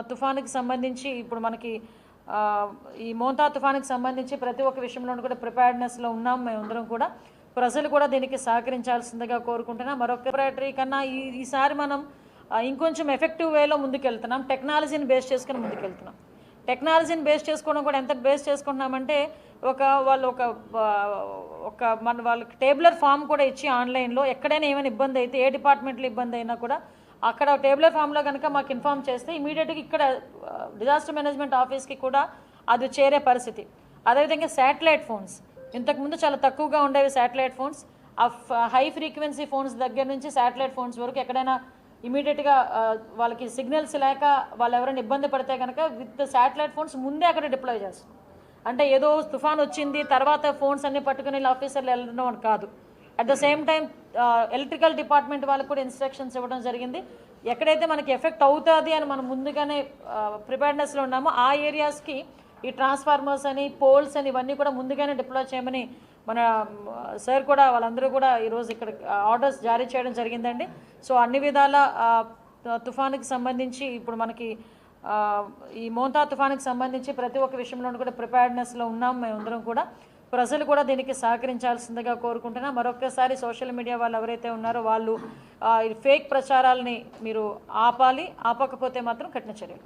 తుఫానుకి సంబంధించి ఇప్పుడు మనకి ఈ మోంతా తుఫానుకి సంబంధించి ప్రతి ఒక్క విషయంలోనూ కూడా ప్రిపేర్డ్నెస్లో ఉన్నాం. మేమందరం కూడా ప్రజలు కూడా దీనికి సహకరించాల్సిందిగా కోరుకుంటున్నాం. మరొక ప్రిపరేటరీ కన్నా ఈసారి మనం ఇంకొంచెం ఎఫెక్టివ్ వేలో ముందుకెళ్తున్నాం. టెక్నాలజీని బేస్ చేసుకుని ముందుకెళ్తున్నాం. టెక్నాలజీని బేస్ చేసుకోవడం కూడా ఎంత బేస్ చేసుకుంటున్నామంటే వాళ్ళు వాళ్ళకి టేబులర్ ఫామ్ కూడా ఇచ్చి ఆన్లైన్లో ఎక్కడైనా ఏమైనా ఇబ్బంది అయితే ఏ డిపార్ట్మెంట్లో ఇబ్బంది అయినా కూడా అక్కడ టేబులర్ ఫామ్లో కనుక మాకు ఇన్ఫామ్ చేస్తే ఇమీడియట్గా ఇక్కడ డిజాస్టర్ మేనేజ్మెంట్ ఆఫీస్కి కూడా అది చేరే పరిస్థితి. అదేవిధంగా శాటిలైట్ ఫోన్స్ ఇంతకుముందు చాలా తక్కువగా ఉండేవి. Satellite phones high frequency phones దగ్గర నుంచి శాటిలైట్ ఫోన్స్ వరకు ఎక్కడైనా ఇమీడియట్గా వాళ్ళకి సిగ్నల్స్ లేక వాళ్ళు ఎవరైనా ఇబ్బంది పడితే కనుక విత్ శాటిలైట్ ఫోన్స్ ముందే అక్కడ డిప్లాయ్ చేస్తాం. అంటే ఏదో తుఫాన్ వచ్చింది తర్వాత ఫోన్స్ అన్నీ పట్టుకుని ఆఫీసర్లు వెళ్ళడం అని కాదు. At the same time electrical department వాళ్ళకు కూడా ఇన్స్ట్రక్షన్స్ ఇవ్వడం జరిగింది. ఎక్కడైతే మనకి ఎఫెక్ట్ అవుతుంది అని మనం ముందుగానే ప్రిపేర్డ్నెస్లో ఉన్నామో ఆ ఏరియాస్కి ఈ ట్రాన్స్ఫార్మర్స్ అని పోల్స్ అని ఇవన్నీ కూడా ముందుగానే డిప్లాయ్ చేయమని మన సార్ కూడా వాళ్ళందరూ కూడా ఈరోజు ఇక్కడ ఆర్డర్స్ జారీ చేయడం జరిగిందండి. సో అన్ని విధాల తుఫానుకి సంబంధించి ఇప్పుడు మనకి ఈ మోంతా తుఫానుకి సంబంధించి ప్రతి ఒక్క విషయంలోనూ కూడా ప్రిపేర్డ్నెస్లో ఉన్నాం. మేమందరం కూడా ప్రజలు కూడా దీనికి సహకరించాల్సిందిగా కోరుకుంటున్నాం. మరొకసారి సోషల్ మీడియా వాళ్ళు ఎవరైతే ఉన్నారో వాళ్ళు ఫేక్ ప్రచారాలని మీరు ఆపాలి. ఆపకపోతే మాత్రం కఠిన చర్యలు.